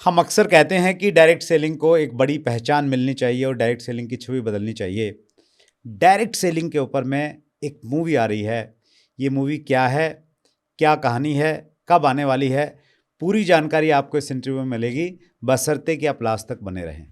हम अक्सर कहते हैं कि डायरेक्ट सेलिंग को एक बड़ी पहचान मिलनी चाहिए और डायरेक्ट सेलिंग की छवि बदलनी चाहिए। डायरेक्ट सेलिंग के ऊपर में एक मूवी आ रही है। ये मूवी क्या है, क्या कहानी है, कब आने वाली है, पूरी जानकारी आपको इस इंटरव्यू में मिलेगी, बशर्ते कि आप लास्ट तक बने रहें।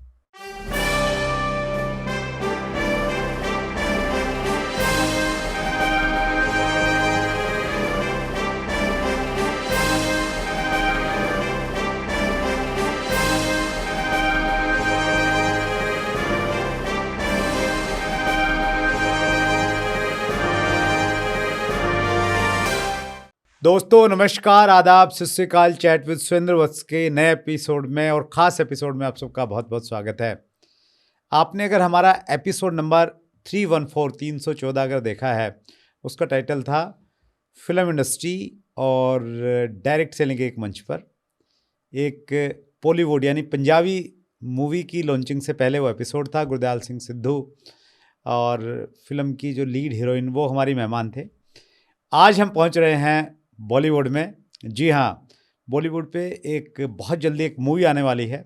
दोस्तों नमस्कार, आदाब, सत श्री अकाल। चैट विद सुरेंद्र वत्स के नए एपिसोड में और ख़ास एपिसोड में आप सबका बहुत बहुत स्वागत है। आपने अगर हमारा एपिसोड नंबर 314 अगर देखा है, उसका टाइटल था फिल्म इंडस्ट्री और डायरेक्ट सेलिंग के एक मंच पर। एक बॉलीवुड यानी पंजाबी मूवी की लॉन्चिंग से पहले वो एपिसोड था। गुरदयाल सिंह सिद्धू और फिल्म की जो लीड हीरोइन वो हमारी मेहमान थे। आज हम पहुंच रहे हैं बॉलीवुड में। जी हाँ, बॉलीवुड पे एक बहुत जल्दी एक मूवी आने वाली है।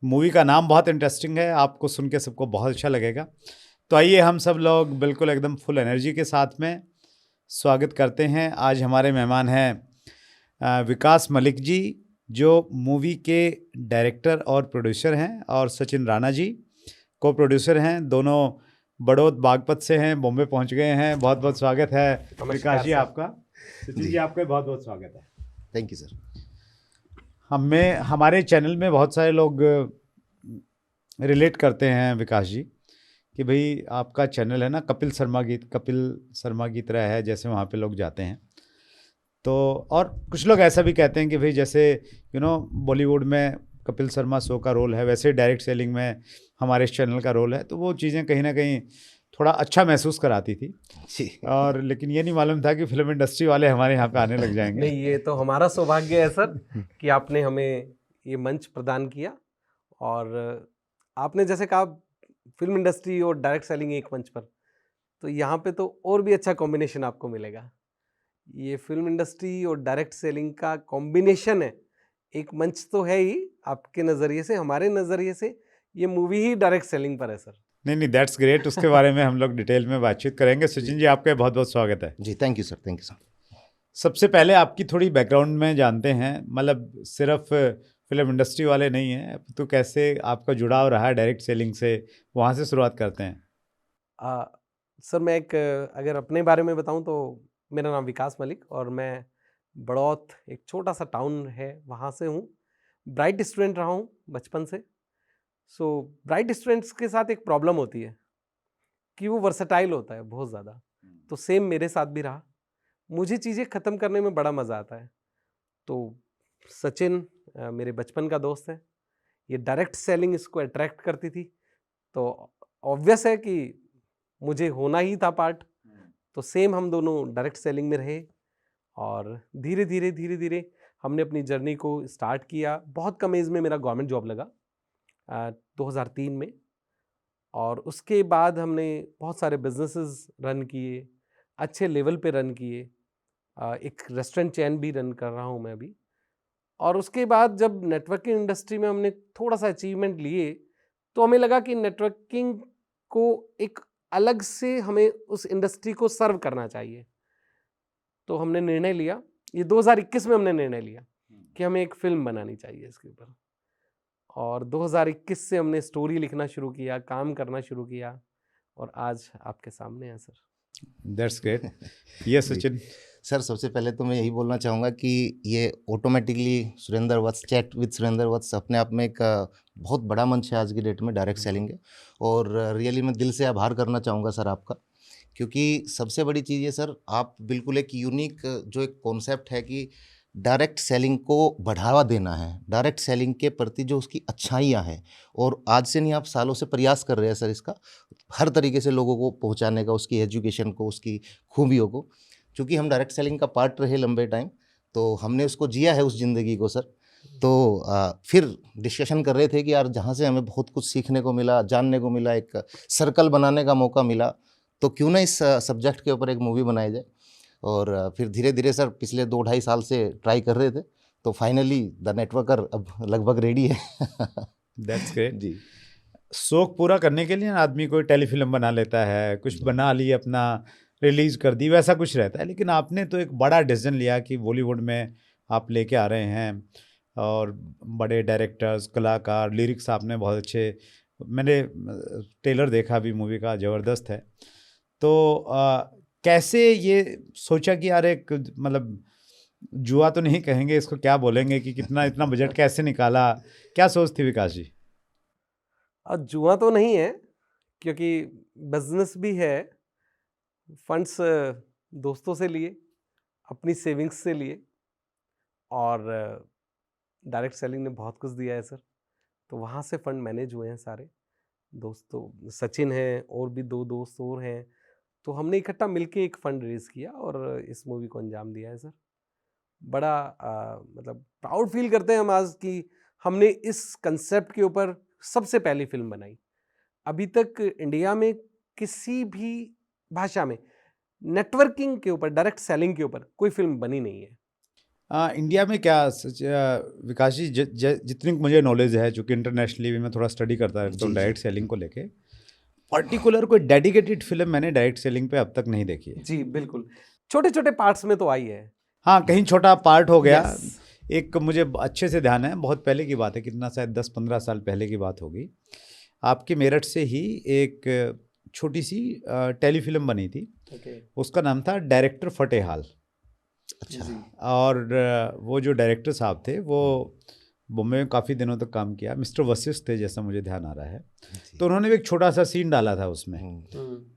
मूवी का नाम बहुत इंटरेस्टिंग है, आपको सुन के सबको बहुत अच्छा लगेगा। तो आइए हम सब लोग बिल्कुल एकदम फुल एनर्जी के साथ में स्वागत करते हैं। आज हमारे मेहमान हैं विकास मलिक जी, जो मूवी के डायरेक्टर और प्रोड्यूसर हैं, और सचिन राणा जी को प्रोड्यूसर हैं। दोनों बड़ौद बागपत से हैं, बॉम्बे पहुंच गए हैं। बहुत बहुत स्वागत है विकास जी आपका। सचिन जी आपका बहुत बहुत स्वागत है। Thank you sir. हमारे चैनल में बहुत सारे लोग रिलेट करते हैं विकास जी कि भाई आपका चैनल है ना कपिल शर्मा की तरह है, जैसे वहाँ पे लोग जाते हैं। तो और कुछ लोग ऐसा भी कहते हैं कि भाई जैसे बॉलीवुड में कपिल शर्मा शो का रोल है, वैसे डायरेक्ट सेलिंग में हमारे इस चैनल का रोल है। तो वो चीज़ें कहीं ना कहीं थोड़ा अच्छा महसूस कराती थी जी। और लेकिन ये नहीं मालूम था कि फिल्म इंडस्ट्री वाले हमारे यहाँ पे आने लग जाएंगे। नहीं, ये तो हमारा सौभाग्य है सर कि आपने हमें ये मंच प्रदान किया। और आपने जैसे कहा फिल्म इंडस्ट्री और डायरेक्ट सेलिंग एक मंच पर, तो यहाँ पे तो और भी अच्छा कॉम्बिनेशन आपको मिलेगा। ये फिल्म इंडस्ट्री और डायरेक्ट सेलिंग का कॉम्बिनेशन है, एक मंच तो है ही आपके नज़रिए से। हमारे नज़रिए से ये मूवी ही डायरेक्ट सेलिंग पर है सर। नहीं, दैट्स ग्रेट। उसके बारे में हम लोग डिटेल में बातचीत करेंगे। सचिन जी आपका बहुत बहुत स्वागत है। जी thank you sir. Thank you sir. सबसे पहले आपकी थोड़ी बैकग्राउंड में जानते हैं, मतलब सिर्फ फिल्म इंडस्ट्री वाले नहीं हैं, तो कैसे आपका जुड़ाव रहा है डायरेक्ट सेलिंग से, वहाँ से शुरुआत करते हैं। सर मैं अगर अपने बारे में बताऊं तो मेरा नाम विकास मलिक और मैं बड़ौत, एक छोटा सा टाउन है, वहाँ से हूँ। ब्राइट स्टूडेंट रहा हूँ बचपन से। सो ब्राइट स्टूडेंट्स के साथ एक प्रॉब्लम होती है कि वो वर्सेटाइल होता है बहुत ज़्यादा। तो सेम मेरे साथ भी रहा। मुझे चीज़ें ख़त्म करने में बड़ा मज़ा आता है। तो सचिन मेरे बचपन का दोस्त है, ये डायरेक्ट सेलिंग इसको अट्रैक्ट करती थी, तो ऑब्वियस है कि मुझे होना ही था पार्ट। तो सेम हम दोनों डायरेक्ट सेलिंग में रहे और धीरे धीरे हमने अपनी जर्नी को स्टार्ट किया। बहुत कम एज में मेरा गवर्नमेंट जॉब लगा 2003 में, और उसके बाद हमने बहुत सारे बिजनेसेस रन किए, अच्छे लेवल पे रन किए। एक रेस्टोरेंट चेन भी रन कर रहा हूँ मैं अभी। और उसके बाद जब नेटवर्किंग इंडस्ट्री में हमने थोड़ा सा अचीवमेंट लिए, तो हमें लगा कि नेटवर्किंग को एक अलग से हमें उस इंडस्ट्री को सर्व करना चाहिए। तो हमने निर्णय लिया, ये 2021 में हमने निर्णय लिया कि हमें एक फिल्म बनानी चाहिए इसके ऊपर। और 2021 से हमने स्टोरी लिखना शुरू किया, काम करना शुरू किया, और आज आपके सामने है सर। That's great. ये सचिन सर सबसे पहले तो मैं यही बोलना चाहूँगा कि ये automatically Surendra Vats, chat with Surendra Vats अपने आप में एक बहुत बड़ा मंच है आज की डेट में डायरेक्ट सेलिंग है। और रियली मैं दिल से आभार करना चाहूँगा सर आपका, क्योंकि सबसे बड़ी चीज़ ये सर, आप बिल्कुल एक यूनिक जो एक कॉन्सेप्ट है कि डायरेक्ट सेलिंग को बढ़ावा देना है, डायरेक्ट सेलिंग के प्रति जो उसकी अच्छाइयाँ हैं, और आज से नहीं आप सालों से प्रयास कर रहे हैं सर इसका हर तरीके से लोगों को पहुंचाने का, उसकी एजुकेशन को, उसकी खूबियों को। क्योंकि हम डायरेक्ट सेलिंग का पार्ट रहे लंबे टाइम, तो हमने उसको जिया है उस ज़िंदगी को सर। तो फिर डिस्कशन कर रहे थे कि यार जहाँ से हमें बहुत कुछ सीखने को मिला, जानने को मिला, एक सर्कल बनाने का मौका मिला, तो क्यों ना इस सब्जेक्ट के ऊपर एक मूवी बनाई जाए। और फिर धीरे धीरे सर पिछले 2-2.5 साल से ट्राई कर रहे थे, तो फाइनली द नेटवर्कर अब लगभग रेडी है। That's great. जी। शौक पूरा करने के लिए ना आदमी कोई टेलीफिल्म बना लेता है, कुछ बना ली, अपना रिलीज कर दी, वैसा कुछ रहता है। लेकिन आपने तो एक बड़ा डिसीजन लिया कि बॉलीवुड में आप लेके आ रहे हैं, और बड़े डायरेक्टर्स, कलाकार, लिरिक्स आपने बहुत अच्छे, मैंने ट्रेलर देखा भी मूवी का, ज़बरदस्त है। तो कैसे ये सोचा कि यार एक मतलब जुआ तो नहीं कहेंगे इसको, क्या बोलेंगे, कि कितना इतना बजट कैसे निकाला, क्या सोच थी विकास जी? जुआ तो नहीं है, क्योंकि बिजनेस भी है। फंड्स दोस्तों से लिए, अपनी सेविंग्स से लिए, और डायरेक्ट सेलिंग ने बहुत कुछ दिया है सर। तो वहाँ से फंड मैनेज हुए हैं सारे। दोस्तों सचिन हैं, और भी 2 दोस्त और हैं, तो हमने इकट्ठा मिलके एक फंड रेज किया और इस मूवी को अंजाम दिया है सर। बड़ा मतलब प्राउड फील करते हैं हम आज कि हमने इस कंसेप्ट के ऊपर सबसे पहली फिल्म बनाई। अभी तक इंडिया में किसी भी भाषा में नेटवर्किंग के ऊपर, डायरेक्ट सेलिंग के ऊपर कोई फिल्म बनी नहीं है। इंडिया में क्या विकास जी, जितनी मुझे नॉलेज है, चूँकि इंटरनेशनली भी मैं थोड़ा स्टडी करता रहता हूँ जी, डायरेक्ट सेलिंग को लेके, पर्टिकुलर कोई डेडिकेटेड फिल्म मैंने डायरेक्ट सेलिंग पे अब तक नहीं देखी है। जी बिल्कुल, छोटे छोटे पार्ट्स में तो आई है। हाँ, कहीं छोटा पार्ट हो गया। Yes. एक मुझे अच्छे से ध्यान है, बहुत पहले की बात है, कितना शायद 10-15 साल पहले की बात होगी, आपके मेरठ से ही एक छोटी सी टेलीफिल्म बनी थी। उसका नाम था डायरेक्टर फतेहाल। अच्छा। और वो जो डायरेक्टर साहब थे वो बॉम्बे में काफ़ी दिनों तक काम किया, मिस्टर वशिष्ठ थे जैसा मुझे ध्यान आ रहा है। तो उन्होंने भी एक छोटा सा सीन डाला था उसमें,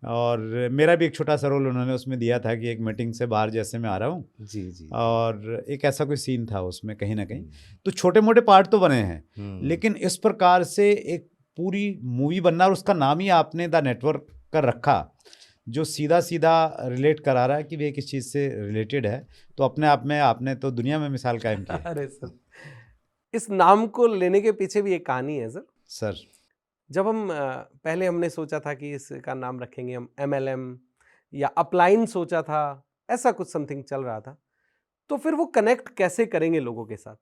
और मेरा भी एक छोटा सा रोल उन्होंने उसमें दिया था कि एक मीटिंग से बाहर जैसे मैं आ रहा हूँ, जी जी। और एक ऐसा कोई सीन था उसमें कहीं ना कहीं। तो छोटे मोटे पार्ट तो बने हैं, लेकिन इस प्रकार से एक पूरी मूवी बनना, और उसका नाम ही आपने द नेटवर्क का रखा, जो सीधा सीधा रिलेट करा रहा है कि वे किस चीज़ से रिलेटेड है, तो अपने आप में आपने तो दुनिया में मिसाल कायम की है। अरे सर, इस नाम को लेने के पीछे भी एक कहानी है सर। जब हम पहले हमने सोचा था कि इसका नाम रखेंगे हम MLM या अपलाइन, सोचा था ऐसा कुछ समथिंग चल रहा था। तो फिर वो कनेक्ट कैसे करेंगे लोगों के साथ,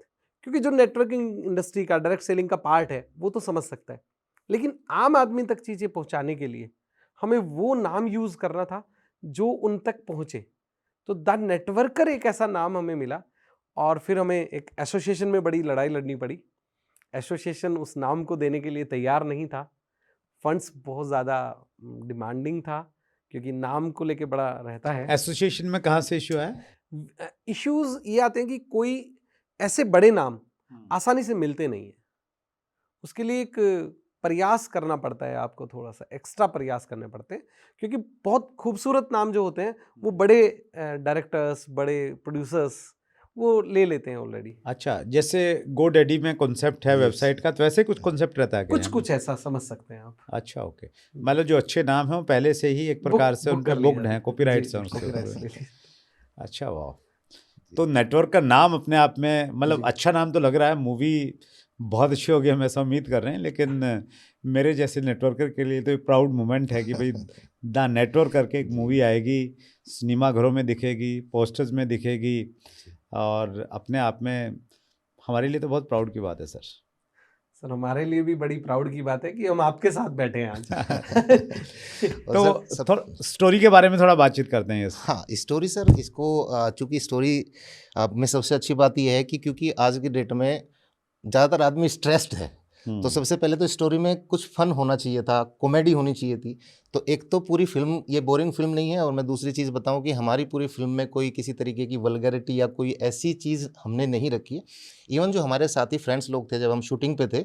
क्योंकि जो नेटवर्किंग इंडस्ट्री का डायरेक्ट सेलिंग का पार्ट है वो तो समझ सकता है, लेकिन आम आदमी तक चीज़ें पहुंचाने के लिए हमें वो नाम यूज करना था जो उन तक पहुंचे। तो द नेटवर्कर एक ऐसा नाम हमें मिला, और फिर हमें एक एसोसिएशन में बड़ी लड़ाई लड़नी पड़ी। एसोसिएशन उस नाम को देने के लिए तैयार नहीं था, फंड्स बहुत ज़्यादा डिमांडिंग था, क्योंकि नाम को लेके बड़ा रहता है। एसोसिएशन में कहाँ से इशू है? इश्यूज ये आते हैं कि कोई ऐसे बड़े नाम आसानी से मिलते नहीं है, उसके लिए एक प्रयास करना पड़ता है, आपको थोड़ा सा एक्स्ट्रा प्रयास करने पड़ते हैं, क्योंकि बहुत खूबसूरत नाम जो होते हैं वो बड़े डायरेक्टर्स, बड़े प्रोड्यूसर्स वो ले लेते हैं ऑलरेडी। अच्छा, जैसे गो डैडी में कॉन्सेप्ट है वेबसाइट का, तो वैसे कुछ कॉन्सेप्ट रहता है क्या यहाँ कुछ ऐसा समझ सकते हैं आप। में? अच्छा, ओके, मतलब जो अच्छे नाम हैं वो पहले से ही एक प्रकार से उनके बुक्ड हैं, कॉपीराइट्स हैं उसके। अच्छा, वाह। तो नेटवर्क का नाम अपने आप में मतलब अच्छा नाम तो लग रहा है, मूवी बहुत अच्छी होगी, हम ऐसा उम्मीद कर रहे हैं, लेकिन मेरे जैसे नेटवर्कर के लिए तो एक प्राउड मोमेंट है कि भाई द नेटवर्क करके एक मूवी आएगी, सिनेमा घरों में दिखेगी, पोस्टर्स में दिखेगी, और अपने आप में हमारे लिए तो बहुत प्राउड की बात है सर। सर हमारे लिए भी बड़ी प्राउड की बात है कि हम आपके साथ बैठे हैं आज। तो थोड़ा स्टोरी के बारे में थोड़ा बातचीत करते हैं। हाँ, स्टोरी सर, इसको चूँकि स्टोरी में सबसे अच्छी बात यह है कि क्योंकि आज की डेट में ज़्यादातर आदमी स्ट्रेस्ड है, तो सबसे पहले तो स्टोरी में कुछ फन होना चाहिए था, कॉमेडी होनी चाहिए थी। तो एक तो पूरी फिल्म ये बोरिंग फिल्म नहीं है, और मैं दूसरी चीज़ बताऊं कि हमारी पूरी फिल्म में कोई किसी तरीके की वल्गैरिटी या कोई ऐसी चीज़ हमने नहीं रखी है। इवन जो हमारे साथी फ्रेंड्स लोग थे, जब हम शूटिंग पे थे,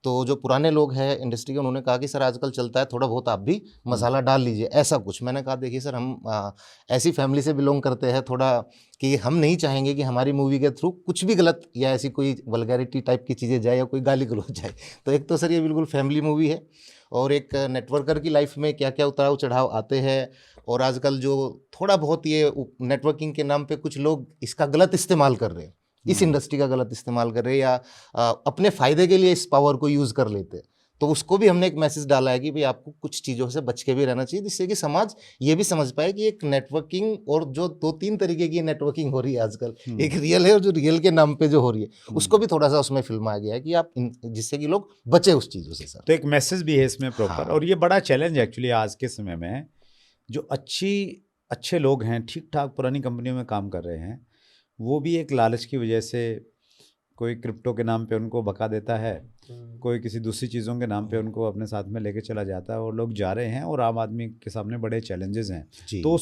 तो जो पुराने लोग हैं इंडस्ट्री के, उन्होंने कहा कि सर आजकल चलता है, थोड़ा बहुत आप भी मसाला डाल लीजिए, ऐसा कुछ। मैंने कहा देखिए सर, हम ऐसी फैमिली से बिलोंग करते हैं थोड़ा, कि हम नहीं चाहेंगे कि हमारी मूवी के थ्रू कुछ भी गलत या ऐसी कोई वल्गैरिटी टाइप की चीज़ें जाए या कोई गाली गलौज जाए। तो एक तो सर ये बिल्कुल फैमिली मूवी है, और एक नेटवर्कर की लाइफ में क्या क्या उतार चढ़ाव आते हैं, और आजकल जो थोड़ा बहुत ये नेटवर्किंग के नाम पे कुछ लोग इसका गलत इस्तेमाल कर रहे हैं, इस इंडस्ट्री का गलत इस्तेमाल कर रहे हैं, या अपने फ़ायदे के लिए इस पावर को यूज़ कर लेते हैं। तो उसको भी हमने एक मैसेज डाला है कि भाई आपको कुछ चीज़ों से बच के भी रहना चाहिए, जिससे कि समाज ये भी समझ पाए कि एक नेटवर्किंग, और जो 2-3 तरीके की नेटवर्किंग हो रही है आजकल, एक रियल है और जो रियल के नाम पे जो हो रही है उसको भी थोड़ा सा उसमें फिल्माया गया है कि आप जिससे कि लोग बचे उस चीज़ों से सर। तो एक मैसेज भी है इसमें प्रॉपर। हाँ। और ये बड़ा चैलेंज एक्चुअली आज के समय में है। जो अच्छे लोग हैं, ठीक ठाक पुरानी कंपनियों में काम कर रहे हैं, वो भी एक लालच की वजह से कोई क्रिप्टो के नाम पे उनको भगा देता है, कोई किसी दूसरी चीज़ों के नाम पे उनको अपने साथ में लेके चला जाता है, और लोग जा रहे हैं और आम आदमी के सामने बड़े चैलेंजेस हैं। जी। तो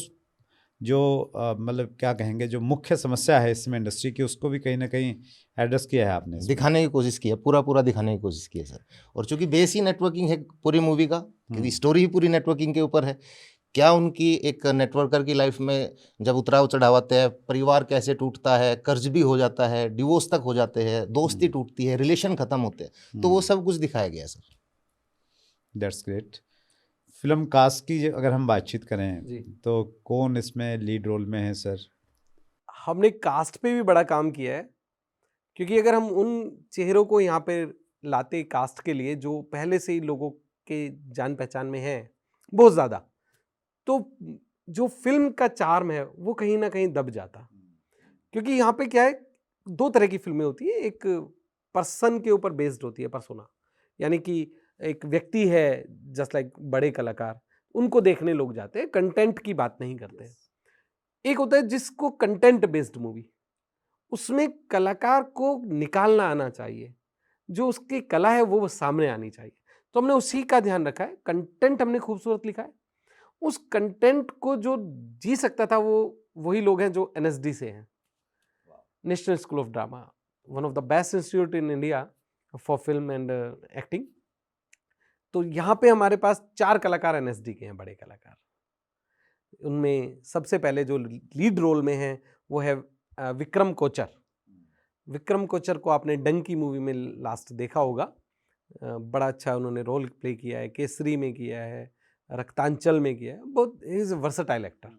जो मतलब क्या कहेंगे, जो मुख्य समस्या है इसमें इंडस्ट्री की, उसको भी कहीं ना कहीं एड्रेस किया है आपने इसमें। दिखाने की कोशिश की है, पूरा दिखाने की कोशिश की है सर। और चूंकि बेस ही नेटवर्किंग है पूरी मूवी का, क्योंकि स्टोरी ही पूरी नेटवर्किंग के ऊपर है, क्या उनकी एक नेटवर्कर की लाइफ में जब उतराव चढ़ाव आते हैं, परिवार कैसे टूटता है, कर्ज भी हो जाता है, डिवोर्स तक हो जाते हैं, दोस्ती टूटती है, रिलेशन खत्म होते हैं, तो वो सब कुछ दिखाया गया है sir. That's great. Film cast की अगर हम बातचीत जी। करें तो कौन इसमें लीड रोल में है सर? हमने कास्ट पे भी बड़ा काम किया है, क्योंकि अगर हम उन चेहरों को यहाँ पे लाते कास्ट के लिए जो पहले से ही लोगों के जान पहचान में हैं बहुत ज़्यादा, तो जो फिल्म का चार्म है वो कहीं ना कहीं दब जाता। क्योंकि यहाँ पे क्या है, 2 तरह की फिल्में होती है। एक पर्सन के ऊपर बेस्ड होती है, पर्सोना, यानी कि एक व्यक्ति है, जस्ट लाइक बड़े कलाकार, उनको देखने लोग जाते हैं, कंटेंट की बात नहीं करते हैं। एक होता है जिसको कंटेंट बेस्ड मूवी, उसमें कलाकार को निकालना आना चाहिए, जो उसकी कला है वो सामने आनी चाहिए। तो हमने उसी का ध्यान रखा है, कंटेंट हमने खूबसूरत लिखा है। उस कंटेंट को जो जी सकता था वो वही लोग हैं जो एनएसडी से हैं, national school of drama, one of the best institute in India for film and acting. तो यहाँ पे हमारे पास 4 कलाकार एनएसडी के हैं, बड़े कलाकार। उनमें सबसे पहले जो लीड रोल में हैं वो है विक्रम कोचर। विक्रम कोचर को आपने डंकी मूवी में लास्ट देखा होगा, बड़ा अच्छा उन्होंने रोल प्ले किया है, केसरी में किया है, रक्तांचल में किया है, बहुत इज वर्सेटाइल एक्टर।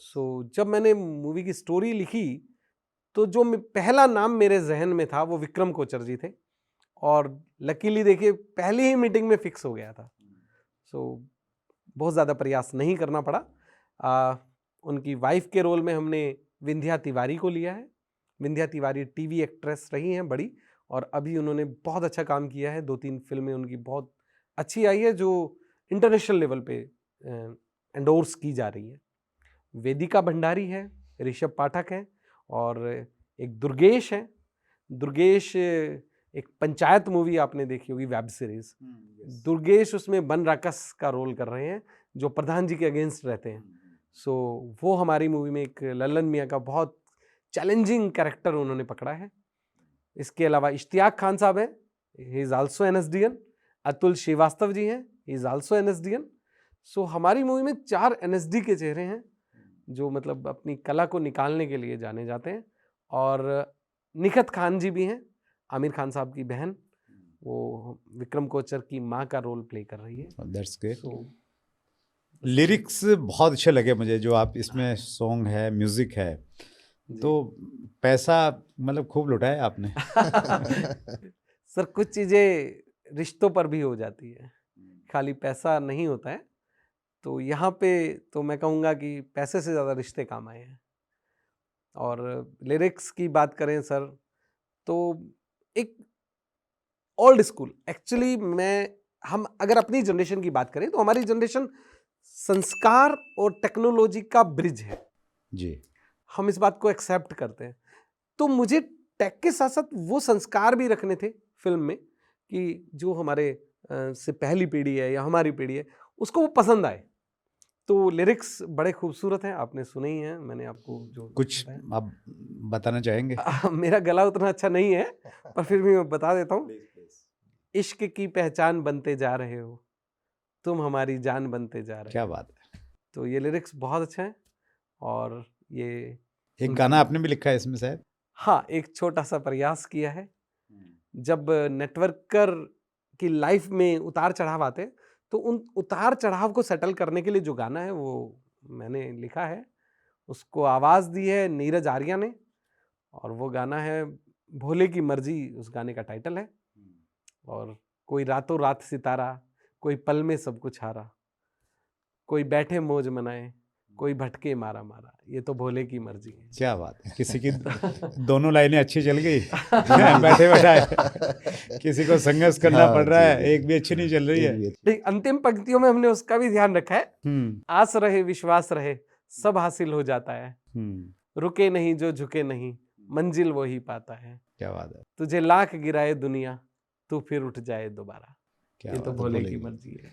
सो जब मैंने मूवी की स्टोरी लिखी तो जो पहला नाम मेरे जहन में था वो विक्रम कोचर जी थे, और लकीली देखिए पहली ही मीटिंग में फिक्स हो गया था। सो बहुत ज़्यादा प्रयास नहीं करना पड़ा। उनकी वाइफ के रोल में हमने विंध्या तिवारी को लिया है। विंध्या तिवारी टीवी एक्ट्रेस रही हैं बड़ी, और अभी उन्होंने बहुत अच्छा काम किया है, 2-3 फिल्में उनकी बहुत अच्छी आई है जो इंटरनेशनल लेवल पे एंडोर्स की जा रही है। वेदिका भंडारी है, ऋषभ पाठक है, और एक दुर्गेश है। दुर्गेश एक पंचायत मूवी आपने देखी होगी, वेब सीरीज, दुर्गेश उसमें बन राकस का रोल कर रहे हैं जो प्रधान जी के अगेंस्ट रहते हैं। सो वो हमारी मूवी में एक लल्लन मियाँ का बहुत चैलेंजिंग कैरेक्टर उन्होंने पकड़ा है। इसके अलावा इश्तियाक खान साहब हैं, he is also NSDN. Atul Srivastava ji हैं, ही इज़ आल्सो एनएसडीएन। सो हमारी मूवी में 4 एनएसडी के चेहरे हैं जो मतलब अपनी कला को निकालने के लिए जाने जाते हैं। और निखत खान जी भी हैं, आमिर खान साहब की बहन, वो विक्रम कोचर की माँ का रोल प्ले कर रही है। That's great. लिरिक्स बहुत अच्छे लगे मुझे, जो आप इसमें सॉन्ग है, म्यूजिक है, तो पैसा मतलब खूब लुटाया आपने। सर कुछ चीज़ें रिश्तों पर भी हो जाती है, खाली पैसा नहीं होता है। तो यहाँ पे तो मैं कहूँगा कि पैसे से ज़्यादा रिश्ते काम आए हैं। और लिरिक्स की बात करें सर, तो एक ओल्ड स्कूल, एक्चुअली हम अगर अपनी जनरेशन की बात करें तो हमारी जनरेशन संस्कार और टेक्नोलॉजी का ब्रिज है जी। हम इस बात को एक्सेप्ट करते हैं। तो मुझे टेक के साथ साथ वो संस्कार भी रखने थे फिल्म में, कि जो हमारे से पहली पीढ़ी है या हमारी पीढ़ी है उसको वो पसंद आए। तो लिरिक्स बड़े खूबसूरत हैं, आपने सुने ही हैं, मैंने आपको जो कुछ आप बताना चाहेंगे? मेरा गला उतना अच्छा नहीं है पर फिर भी मैं बता देता हूँ। इश्क की पहचान बनते जा रहे हो, तुम हमारी जान बनते जा रहे हो। क्या बात है। तो ये लिरिक्स बहुत अच्छा है। और ये एक गाना आपने भी लिखा है इसमें शायद? हाँ, एक छोटा सा प्रयास किया है। जब नेटवर्कर की लाइफ में उतार चढ़ाव आते तो उन उतार चढ़ाव को सेटल करने के लिए जो गाना है वो मैंने लिखा है। उसको आवाज़ दी है नीरज आर्या ने, और वो गाना है भोले की मर्जी, उस गाने का टाइटल है। और कोई रातों रात सितारा, कोई पल में सब कुछ हारा, कोई बैठे मौज मनाए, कोई भटके मारा मारा, ये तो भोले की मर्जी है। क्या बात है, किसी की दोनों लाइनें अच्छी चल गई बैठे बैठाए, किसी को संघर्ष करना हाँ, पड़ रहा जी, है, जी। एक भी अच्छी नहीं चल रही है। ठीक, अंतिम पंक्तियों में हमने उसका भी ध्यान रखा है। आस रहे विश्वास रहे सब हासिल हो जाता है, रुके नहीं जो झुके नहीं मंजिल वो ही पाता है। क्या बात है, तुझे लाख गिराए दुनिया तू फिर उठ जाए दोबारा, क्या ये तो बात है। भोले की मर्जी है।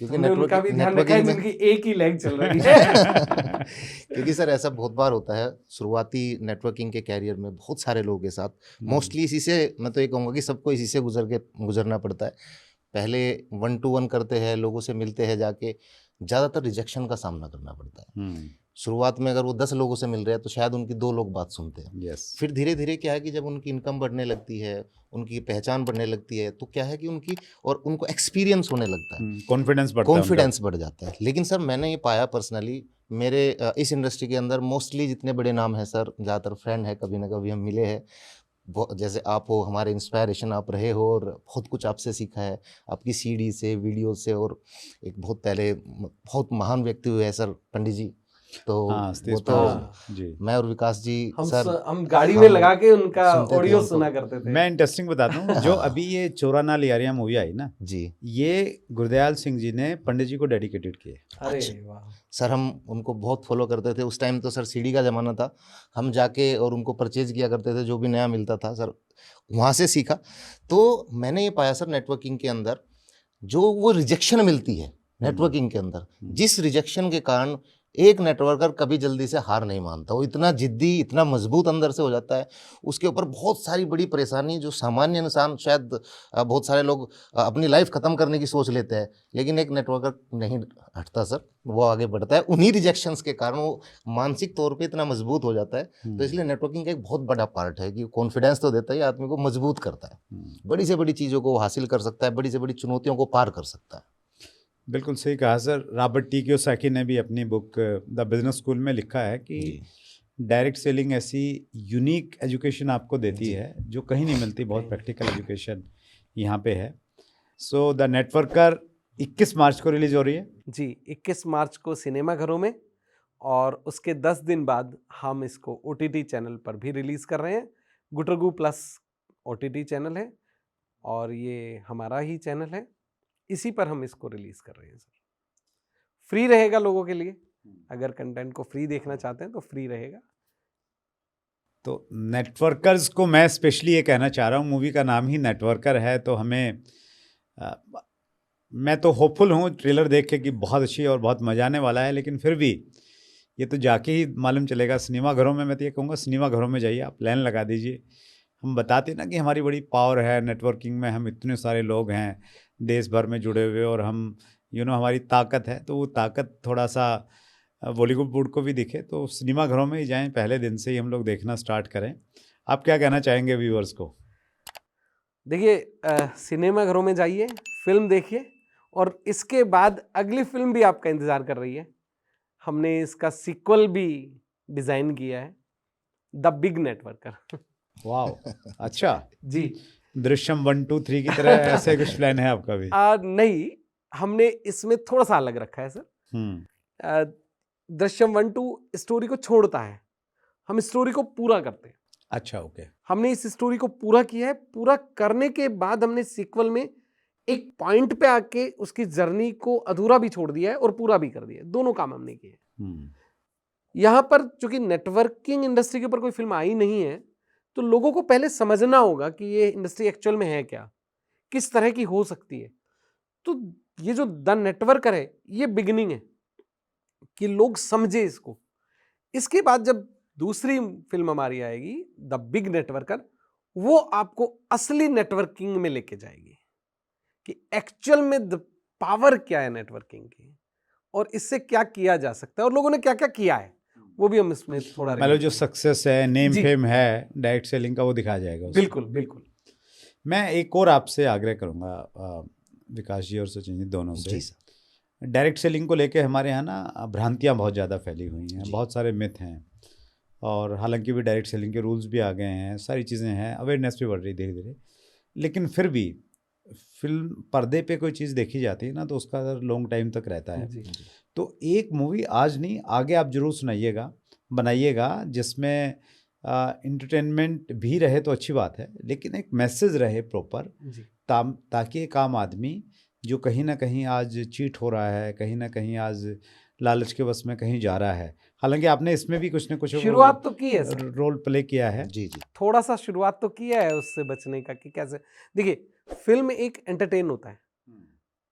क्योंकि हमने उनका भी ध्यान रखा है नेटवर्किंग में जिनकी एक ही लेग चल रही है। क्योंकि सर ऐसा बहुत बार होता है शुरुआती नेटवर्किंग के कैरियर में बहुत सारे लोगों के साथ, मोस्टली इसी से, मैं तो ये कहूँगा कि सबको इसी से गुजरना पड़ता है। पहले 1 to 1 करते हैं, लोगों से मिलते हैं जाके, ज़्यादातर रिजेक्शन का सामना करना पड़ता है। शुरुआत में अगर वो 10 लोगों से मिल रहे हैं तो शायद उनकी 2 लोग बात सुनते हैं। यस, फिर धीरे धीरे क्या है कि जब उनकी इनकम बढ़ने लगती है, उनकी पहचान बढ़ने लगती है, तो क्या है कि उनको एक्सपीरियंस होने लगता है, कॉन्फिडेंस बढ़ता है उनका। कॉन्फिडेंस बढ़ जाता है। लेकिन सर मैंने ये पाया पर्सनली, मेरे इस इंडस्ट्री के अंदर मोस्टली जितने बड़े नाम हैं सर, ज़्यादातर फ्रेंड है, कभी ना कभी हम मिले हैं। जैसे आप हो, हमारे इंस्पायरेशन आप रहे हो और बहुत कुछ आपसे सीखा है, आपकी सीडी से, वीडियो से। और एक बहुत पहले बहुत महान व्यक्ति हुए हैं सर, पंडित जी, तो हाँ, वो तो जी, मैं और विकास जी सर हम गाड़ी में लगा के उनका सुनते थे ऑडियो उनको। सुना करते थे। मैं इंटरेस्टिंग बताता हूँ, जो हाँ। अभी ये चोरा नाल यारियां मूवी आई ना, जी ये गुरदयाल सिंह जी ने पंडित जी को डेडिकेटेड की है। अरे अच्छा। वाह, सर हम उनको बहुत फॉलो करते थे उस टाइम, तो सर सीडी का ज़माना था, हम जाके और उनको परचेज किया करते थे, जो भी नया मिलता था सर, वहाँ से सीखा। तो मैंने ये पाया सर नेटवर्किंग के अंदर, जो वो रिजेक्शन मिलती है नेटवर्किंग के अंदर, जिस रिजेक्शन के कारण एक नेटवर्कर कभी जल्दी से हार नहीं मानता, वो इतना जिद्दी, इतना मजबूत अंदर से हो जाता है, उसके ऊपर बहुत सारी बड़ी परेशानी, जो सामान्य इंसान शायद बहुत सारे लोग अपनी लाइफ ख़त्म करने की सोच लेते हैं, लेकिन एक नेटवर्कर नहीं हटता सर, वो आगे बढ़ता है। उन्हीं रिजेक्शंस के कारण वो मानसिक तौर पे इतना मजबूत हो जाता है। तो इसलिए नेटवर्किंग का एक बहुत बड़ा पार्ट है कि कॉन्फिडेंस तो देता है, आदमी को मजबूत करता है, बड़ी से बड़ी चीज़ों को हासिल कर सकता है, बड़ी से बड़ी चुनौतियों को पार कर सकता है। बिल्कुल सही कहा सर। रॉबर्ट टी कियोसाकी ने भी अपनी बुक द बिजनेस स्कूल में लिखा है कि डायरेक्ट सेलिंग ऐसी यूनिक एजुकेशन आपको देती है जो कहीं नहीं मिलती, बहुत प्रैक्टिकल एजुकेशन यहाँ पे है। सो द नेटवर्कर 21 मार्च को रिलीज हो रही है जी, 21 मार्च को सिनेमा घरों में, और उसके 10 दिन बाद हम इसको OTT चैनल पर भी रिलीज कर रहे हैं। गुटरगू प्लस OTT चैनल है और ये हमारा ही चैनल है, इसी पर हम इसको रिलीज कर रहे हैं सर। फ्री रहेगा लोगों के लिए, अगर कंटेंट को फ्री देखना चाहते हैं तो फ्री रहेगा। तो नेटवर्कर्स को मैं स्पेशली ये कहना चाह रहा हूँ, मूवी का नाम ही नेटवर्कर है, तो हमें मैं तो होपफुल हूँ ट्रेलर देख के कि बहुत अच्छी और बहुत मजा आने वाला है, लेकिन फिर भी ये तो जाके ही मालूम चलेगा। सिनेमा घरों में मैं तो ये कहूँगा, सिनेमा घरों में जाइए, आप लाइन लगा दीजिए। हम बताते ना कि हमारी बड़ी पावर है नेटवर्किंग में, हम इतने सारे लोग हैं देश भर में जुड़े हुए, और हम हमारी ताकत है, तो वो ताकत थोड़ा सा बॉलीवुड को भी दिखे, तो सिनेमा घरों में ही जाएं, पहले दिन से ही हम लोग देखना स्टार्ट करें। आप क्या कहना चाहेंगे व्यूअर्स को? देखिए, सिनेमा घरों में जाइए, फिल्म देखिए, और इसके बाद अगली फिल्म भी आपका इंतजार कर रही है। हमने इसका सीक्वल भी डिजाइन किया है, द बिग नेटवर्कर। वाह, अच्छा जी, दृश्यम 1, 2, 3 की तरह ऐसे कुछ प्लान है आपका भी? नहीं, हमने इसमें थोड़ा सा अलग रखा है सर। दृश्यम 1, 2 स्टोरी को छोड़ता है, हम स्टोरी को पूरा करते हैं। अच्छा, ओके। हमने इस स्टोरी को पूरा किया है, पूरा करने के बाद हमने सीक्वल में एक पॉइंट पे आके उसकी जर्नी को अधूरा भी छोड़ दिया है और पूरा भी कर दिया है, दोनों काम हमने किए। यहां पर चूंकि नेटवर्किंग इंडस्ट्री के ऊपर कोई फिल्म आई नहीं है, तो लोगों को पहले समझना होगा कि ये इंडस्ट्री एक्चुअल में है क्या, किस तरह की हो सकती है। तो ये जो द नेटवर्कर है, ये बिगिनिंग है कि लोग समझे इसको। इसके बाद जब दूसरी फिल्म हमारी आएगी द बिग नेटवर्कर, वो आपको असली नेटवर्किंग में लेके जाएगी कि एक्चुअल में द पावर क्या है नेटवर्किंग की, और इससे क्या किया जा सकता है, और लोगों ने क्या क्या किया है, वो भी हम इसमें थोड़ा मतलब जो सक्सेस है, नेम जी। फेम है डायरेक्ट सेलिंग का, वो दिखाया जाएगा उसमें। बिल्कुल बिल्कुल। मैं एक और आपसे आग्रह करूंगा विकास जी और सचिन जी दोनों से। जी सर। डायरेक्ट सेलिंग को लेके हमारे यहाँ ना भ्रांतियाँ बहुत ज़्यादा फैली हुई हैं, बहुत सारे मिथ हैं, और हालांकि भी डायरेक्ट सेलिंग के रूल्स भी आ गए हैं, सारी चीज़ें हैं, अवेयरनेस भी बढ़ रही धीरे धीरे, लेकिन फिर भी फिल्म पर्दे पे कोई चीज़ देखी जाती है ना तो उसका असर लॉन्ग टाइम तक रहता है। जी तो एक मूवी आज नहीं आगे आप जरूर सुनाइएगा, बनाइएगा, जिसमें इंटरटेनमेंट भी रहे तो अच्छी बात है, लेकिन एक मैसेज रहे प्रॉपर, जी ताकि एक आम आदमी जो कहीं ना कहीं आज चीट हो रहा है, कहीं ना कहीं आज लालच के वश में कहीं जा रहा है, हालांकि आपने इसमें भी कुछ ना कुछ शुरुआत तो की है सर, रोल प्ले किया है। जी जी थोड़ा सा शुरुआत तो किया है उससे बचने का कि कैसे। देखिए, फिल्म एक एंटरटेन होता है,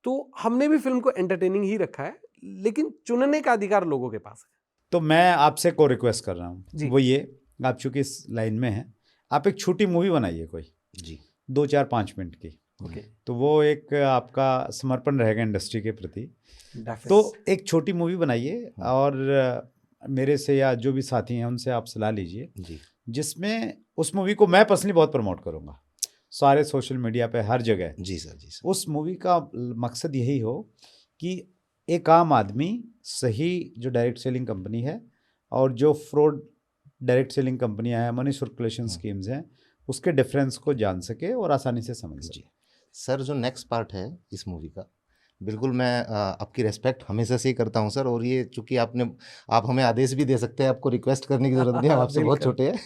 तो हमने भी फिल्म को एंटरटेनिंग ही रखा है, लेकिन चुनने का अधिकार लोगों के पास है। तो मैं आपसे को रिक्वेस्ट कर रहा जी। हूँ, वो ये, आप चूंकि इस लाइन में हैं, आप एक छोटी मूवी बनाइए कोई जी 2-4-5 मिनट की, ओके, तो वो एक आपका समर्पण रहेगा इंडस्ट्री के प्रति। तो एक छोटी मूवी बनाइए और मेरे से या जो भी साथी हैं उनसे आप सलाह लीजिए, जी जिसमें उस मूवी को मैं पर्सनली बहुत प्रमोट करूँगा सारे सोशल मीडिया पे हर जगह। जी सर उस मूवी का मकसद यही हो कि एक आम आदमी सही जो डायरेक्ट सेलिंग कंपनी है और जो फ्रॉड डायरेक्ट सेलिंग कंपनियां हैं, मनी सर्कुलेशन स्कीम्स हैं, उसके डिफरेंस को जान सके और आसानी से समझ सके। जी सर, जो नेक्स्ट पार्ट है इस मूवी का, बिल्कुल मैं आपकी रेस्पेक्ट हमेशा से ही करता हूं सर, और ये चूंकि आप हमें आदेश भी दे सकते हैं, आपको रिक्वेस्ट करने की ज़रूरत नहीं है, हम आपसे बहुत बिल्कुल। छोटे हैं।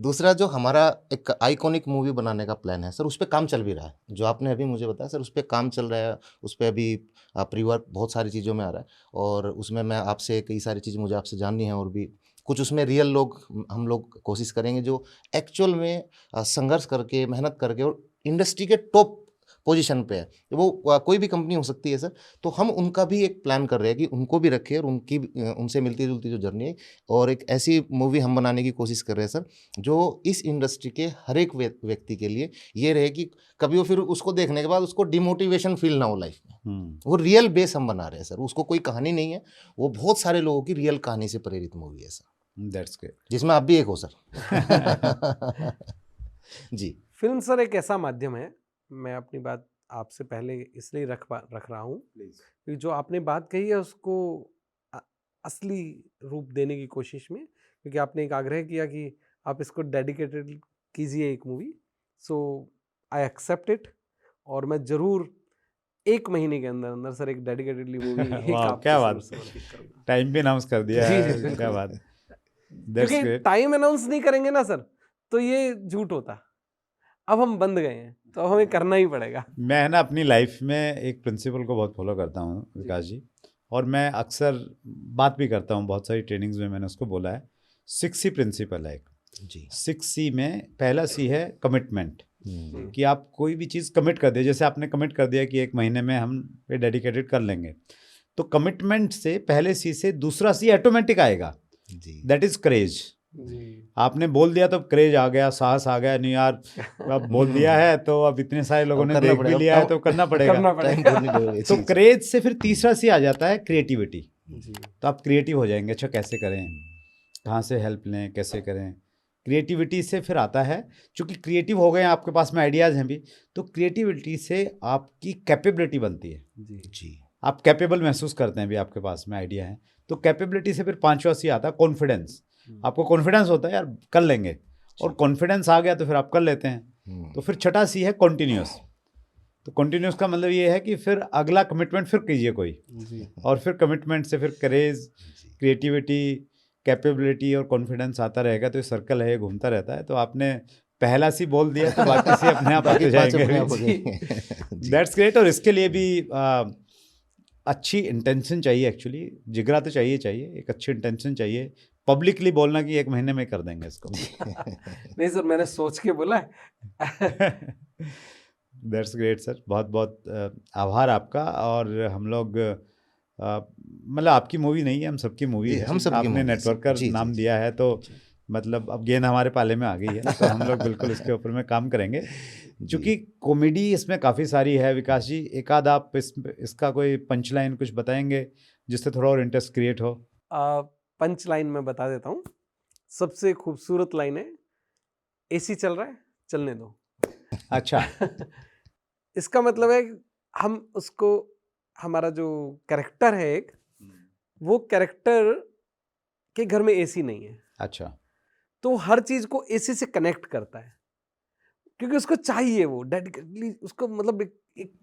दूसरा, जो हमारा एक आइकॉनिक मूवी बनाने का प्लान है सर, उस पर काम चल भी रहा है, जो आपने अभी मुझे बताया सर, उस पर काम चल रहा है, उस पर अभी प्री वर्क बहुत सारी चीज़ों में आ रहा है, और उसमें मैं आपसे कई सारी चीज़ मुझे आपसे जाननी है, और भी कुछ उसमें रियल लोग हम लोग कोशिश करेंगे जो एक्चुअल में संघर्ष करके, मेहनत करके, और इंडस्ट्री के टॉप पोजीशन पे है, वो कोई भी कंपनी हो सकती है सर, तो हम उनका भी एक प्लान कर रहे हैं कि उनको भी रखें, और उनसे मिलती जुलती जो जर्नी है, और एक ऐसी मूवी हम बनाने की कोशिश कर रहे हैं सर, जो इस इंडस्ट्री के हर एक व्यक्ति के लिए ये रहे कि कभी वो फिर उसको देखने के बाद उसको डिमोटिवेशन फील ना हो लाइफ में। वो रियल बेस हम बना रहे हैं सर, उसको कोई कहानी नहीं है, वो बहुत सारे लोगों की रियल कहानी से प्रेरित मूवी है सर, दैट्स ग्रेट, जिसमें आप भी एक हो सर। जी फिल्म सर एक ऐसा माध्यम है, मैं अपनी बात आपसे पहले इसलिए रख रहा हूँ कि जो आपने बात कही है उसको असली रूप देने की कोशिश में, क्योंकि आपने एक आग्रह किया कि आप इसको डेडिकेटेड कीजिए एक movie, so I accept it, और मैं जरूर 1 महीने के अंदर अंदर सर एक डेडिकेटेडली मूवी क्या बात, टाइम भी अनाउंस कर दिया जी, है, बिल्कुल। क्या बात, दैट्स क्योंकि ग्रेट। टाइम अनाउंस नहीं करेंगे ना सर तो ये झूठ होता। अब हम बंद गए हैं तो अब हमें करना ही पड़ेगा। मैं ना अपनी लाइफ में एक प्रिंसिपल को बहुत फॉलो करता हूँ विकास जी, और मैं अक्सर बात भी करता हूँ, बहुत सारी ट्रेनिंग्स में मैंने उसको बोला है, 6C प्रिंसिपल है एक। जी 6C में पहला C है कमिटमेंट, कि आप कोई भी चीज़ कमिट कर दे, जैसे आपने कमिट कर दिया कि 1 महीने में हम पे डेडिकेटेड कर लेंगे, तो कमिटमेंट से पहले C से दूसरा C ऑटोमेटिक आएगा, जी दैट इज करेज। आपने बोल दिया तो क्रेज आ गया, साहस आ गया, नहीं यार अब बोल दिया है तो अब इतने सारे लोगों अब ने करना देख भी पड़ेगा, लिया है तो करना पड़ेगा। टाइम पूरी लगेगी। तो जी, क्रेज से फिर तीसरा C आ जाता है क्रिएटिविटी, जी तो आप क्रिएटिव हो जाएंगे, अच्छा कैसे करें, कहाँ से हेल्प लें, कैसे करें, क्रिएटिविटी से फिर आता है, चूंकि क्रिएटिव हो गए हैं, आपके पास में आइडियाज़ हैं भी, तो क्रिएटिविटी से आपकी कैपेबिलिटी बनती है, जी जी आप कैपेबल महसूस करते हैं भी, आपके पास में आइडिया है, तो कैपेबिलिटी से फिर 5वां C आता है कॉन्फिडेंस, आपको कॉन्फिडेंस होता है यार कर लेंगे, और कॉन्फिडेंस आ गया तो फिर आप कर लेते हैं। तो फिर छठा C है कॉन्टिन्यूस, तो कॉन्टिन्यूस का मतलब ये है कि फिर अगला कमिटमेंट फिर कीजिए कोई, जी और फिर कमिटमेंट से फिर करेज, क्रिएटिविटी, कैपेबिलिटी और कॉन्फिडेंस आता रहेगा, तो ये सर्कल है, ये घूमता रहता है। तो आपने पहला C बोल दिया तो बाकी C अपने आप आते जाएंगे। That's great. और इसके लिए भी अच्छी इंटेंशन चाहिए, एक्चुअली जिगरा तो चाहिए, एक अच्छी इंटेंशन चाहिए, पब्लिकली बोलना कि 1 महीने में कर देंगे इसको। नहीं सर, मैंने सोच के बोला है। दैट्स ग्रेट सर, बहुत बहुत आभार आपका। और हम लोग मतलब आपकी मूवी नहीं है, हम सबकी मूवी जी, है, हम सबकी आपने मूवी है, नेटवर्कर जी, नाम जी, दिया है, तो मतलब अब गेंद हमारे पाले में आ गई है, तो हम लोग बिल्कुल इसके ऊपर में काम करेंगे। क्योंकि कॉमेडी इसमें काफ़ी सारी है। विकास जी, एक आध आप इसका कोई पंच लाइन कुछ बताएंगे जिससे थोड़ा और इंटरेस्ट क्रिएट हो? पंच लाइन में बता देता हूँ। सबसे खूबसूरत लाइन है, एसी चल रहा है, चलने दो। अच्छा। इसका मतलब है हम उसको, हमारा जो कैरेक्टर है एक, वो कैरेक्टर के घर में एसी नहीं है, अच्छा। तो हर चीज को एसी से कनेक्ट करता है। क्योंकि उसको चाहिए, वो डेडिकेटली उसको, मतलब एक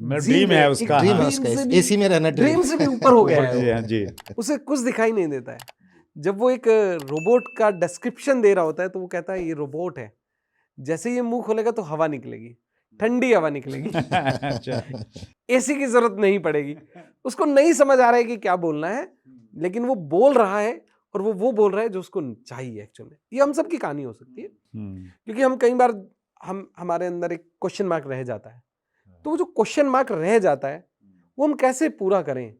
ड्रीम है उसका, ड्रीम है हाँ। उसका, एसी में रहना ड्रीम से भी ऊपर हो गया जी, है हाँ जी। वो। उसे कुछ दिखाई नहीं देता है। जब वो एक रोबोट का डिस्क्रिप्शन दे रहा होता है तो वो कहता है ये रोबोट है, जैसे ही ये मुंह खोलेगा तो हवा निकलेगी, ठंडी हवा निकलेगी, अच्छा। एसी की जरूरत नहीं पड़ेगी। उसको नहीं समझ आ रहा है कि क्या बोलना है, लेकिन वो बोल रहा है, और वो बोल रहा है जो उसको चाहिए एक्चुअल में। ये हम सब की कहानी हो सकती है, क्योंकि हम कई बार हमारे अंदर एक क्वेश्चन मार्क रह जाता है, तो वो जो क्वेश्चन मार्क रह जाता है वो हम कैसे पूरा करें,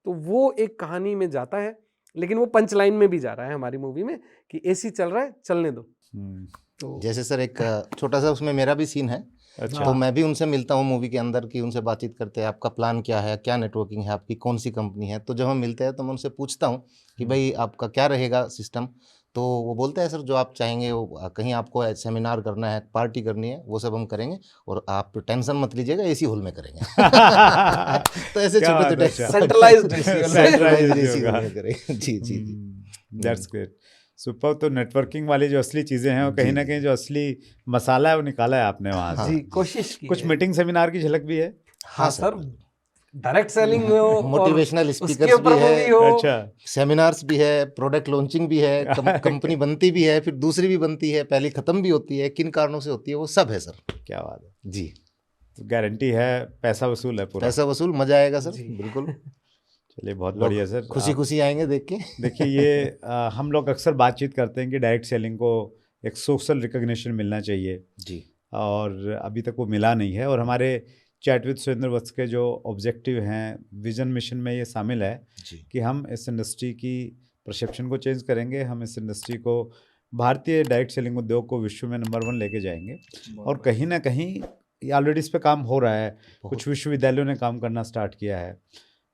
तो वो एक कहानी में जाता है। लेकिन वो पंच लाइन में भी जा रहा है हमारी मूवी में कि एसी चल रहा है, चलने दो। तो जैसे सर एक छोटा सा उसमें मेरा भी सीन है, अच्छा। तो मैं भी उनसे मिलता हूँ मूवी के अंदर, कि उनसे बातचीत करते हैं, आपका प्लान क्या है, क्या नेटवर्किंग है आपकी, कौन सी कंपनी है। तो जब हम मिलते हैं तो मैं उनसे पूछता हूँ कि भाई आपका क्या रहेगा सिस्टम। तो वो बोलते हैं सर जो आप चाहेंगे, वो कहीं आपको सेमिनार करना है, पार्टी करनी है, वो सब हम करेंगे, और आप टेंशन मत लीजिएगा, एसी हॉल में करेंगे। तो ऐसे क्या छोटे बात है, छोटे अच्छा। सेंट्रलाइज्ड Centralized एसी होगा। हॉल में करेंगे। जी जी जी। That's great, super. तो नेटवर्किंग वाली जो असली चीजें हैं, वो कहीं जी, ना जी। कहीं जो असली मसाला है वो निकाला है आपने वहां हाँ। से। जी, कोशिश की कुछ है। मीटिंग सेमिनार की झलक भी है। हाँ सर, डायरेक्ट सेलिंग में हो, और मोटिवेशनल उसके स्पीकर्स ऊपर भी मूवी है, हो। अच्छा। सेमिनार्स भी है, प्रोडक्ट लॉन्चिंग भी है, कंपनी बनती भी है, फिर दूसरी भी बनती है, पहली खत्म भी होती है, किन कारणों से होती है, वो सब है सर। क्या बात है, जी, तो गारंटी है, पैसा वसूल है पूरा। पैसा वसूल, मजा आएगा सर, जी। बिल्कुल। चलिए, बहुत लोग बढ़िया सर। खुशी खुशी आएंगे देख के। देखिए, ये हम लोग अक्सर बातचीत करते हैं कि डायरेक्ट सेलिंग को एक सोशल रिकग्निशन मिलना चाहिए, जी, और अभी तक वो मिला नहीं है। और हमारे चैट विद सुरेंद्र वत्स के जो ऑब्जेक्टिव हैं, विजन मिशन में ये शामिल है जी, कि हम इस इंडस्ट्री की परसेप्शन को चेंज करेंगे, हम इस इंडस्ट्री को, भारतीय डायरेक्ट सेलिंग उद्योग को विश्व में नंबर 1 लेके जाएंगे। और कहीं ना कहीं ये ऑलरेडी इस पे काम हो रहा है, कुछ विश्वविद्यालयों ने काम करना स्टार्ट किया है।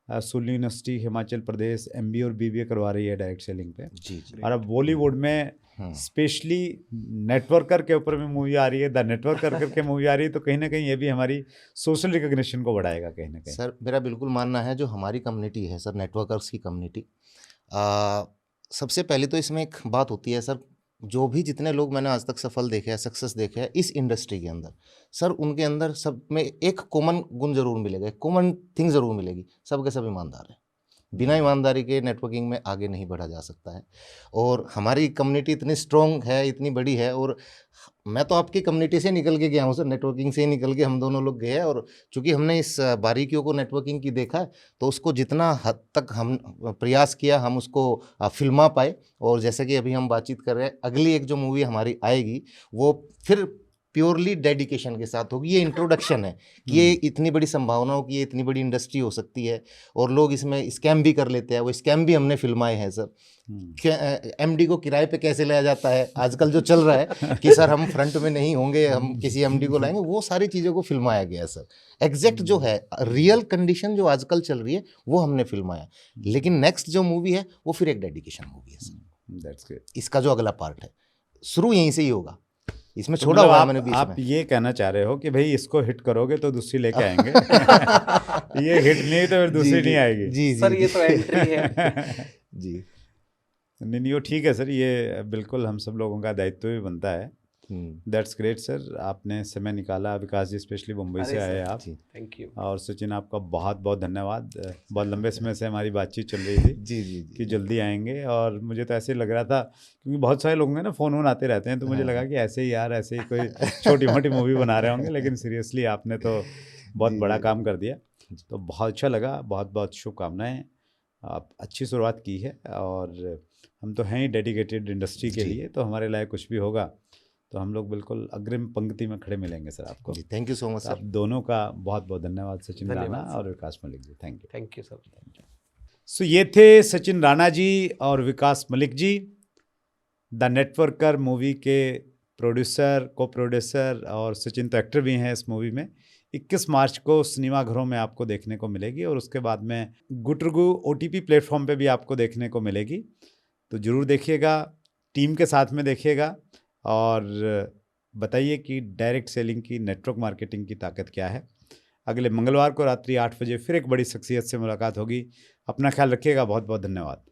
Sulli university Himachal Pradesh MBA और BBA करवा रही है डायरेक्ट सेलिंग पे। जी, जी। और अब बॉलीवुड में स्पेशली नेटवर्कर के ऊपर भी मूवी आ रही है, द नेटवर्कर करके मूवी आ रही है, तो कहीं ना कहीं ये भी हमारी सोशल रिकग्निशन को बढ़ाएगा कहीं ना कहीं। सर मेरा बिल्कुल मानना है, जो हमारी कम्युनिटी है सर, नेटवर्कर्स की कम्युनिटी, सबसे पहले तो इसमें एक बात होती है सर, जो भी जितने लोग मैंने आज तक सफल देखे हैं, सक्सेस देखे हैं इस इंडस्ट्री के अंदर, सर उनके अंदर सब में एक कॉमन गुण जरूर मिलेगा, एक कॉमन थिंग जरूर मिलेगी, सब के सब ईमानदार हैं। बिना ईमानदारी के नेटवर्किंग में आगे नहीं बढ़ा जा सकता है। और हमारी कम्युनिटी इतनी स्ट्रॉन्ग है, इतनी बड़ी है, और मैं तो आपकी कम्युनिटी से निकल के गया हूँ सर, नेटवर्किंग से ही निकल के हम दोनों लोग गए हैं। और चूंकि हमने इस बारीकियों को नेटवर्किंग की देखा है, तो उसको जितना हद तक हम प्रयास किया, हम उसको फिल्मा पाए। और जैसे कि अभी हम बातचीत कर रहे हैं, अगली एक जो मूवी हमारी आएगी वो फिर प्योरली डेडिकेशन के साथ होगी। ये इंट्रोडक्शन है कि ये इतनी बड़ी संभावनाओं की, ये इतनी बड़ी इंडस्ट्री हो सकती है, और लोग इसमें स्कैम भी कर लेते हैं, वो स्कैम भी हमने फिल्माए हैं सर। MD को किराए पे कैसे लाया जाता है, आजकल जो चल रहा है कि सर हम फ्रंट में नहीं होंगे, हम किसी MD को लाएंगे, वो सारी चीज़ों को फिल्माया गया है सर। एग्जैक्ट जो है रियल कंडीशन जो आजकल चल रही है वो हमने फिल्माया। लेकिन नेक्स्ट जो मूवी है वो फिर एक डेडिकेशन मूवी है सर। That's great. इसका जो अगला पार्ट है शुरू यहीं से ही होगा, इसमें तो छोड़ा मतलब हुआ है मैंने बीच आप में। ये कहना चाह रहे हो कि भाई इसको हिट करोगे तो दूसरी लेके आएंगे। ये हिट नहीं तो फिर दूसरी नहीं आएगी। जी सर ये तो एंट्री है। जी। नहीं, वो ठीक है सर, ये बिल्कुल हम सब लोगों का दायित्व भी बनता है। दैट्स ग्रेट सर, आपने समय निकाला। विकास जी स्पेशली मुंबई से आए आप। Thank you. और सचिन, आपका बहुत बहुत धन्यवाद। बहुत लंबे समय से हमारी बातचीत चल रही थी जी जी कि जल्दी आएंगे, और मुझे तो ऐसे लग रहा था, क्योंकि बहुत सारे लोग हैं ना फ़ोन आते रहते हैं, तो मुझे लगा कि ऐसे ही यार, ऐसे ही कोई छोटी मोटी मूवी बना रहे होंगे, लेकिन सीरियसली आपने तो बहुत बड़ा काम कर दिया। तो बहुत अच्छा लगा, बहुत बहुत शुभकामनाएँ। आप अच्छी शुरुआत की है, और हम तो हैं ही डेडिकेटेड इंडस्ट्री के लिए, तो हमारे लायक कुछ भी होगा तो हम लोग बिल्कुल अग्रिम पंक्ति में खड़े मिलेंगे सर आपको। थैंक यू सो मच आप सर। दोनों का बहुत बहुत धन्यवाद, सचिन राणा धन्यवाद सर। और Vikas Malik ji. Thank you. Thank you sir. So ये थे सचिन राणा जी और Vikas Malik ji, the networker movie के प्रोड्यूसर, को प्रोड्यूसर, और सचिन तो एक्टर भी हैं इस मूवी में। 21 मार्च को सिनेमाघरों में आपको देखने को मिलेगी, और उसके बाद में गुटरगू OTP प्लेटफॉर्म पे भी आपको देखने को मिलेगी। तो ज़रूर देखिएगा, टीम के साथ में देखिएगा, और बताइए कि डायरेक्ट सेलिंग की, नेटवर्क मार्केटिंग की ताकत क्या है। अगले मंगलवार को रात्रि 8 बजे फिर एक बड़ी शख्सियत से मुलाकात होगी। अपना ख्याल रखिएगा। बहुत बहुत धन्यवाद।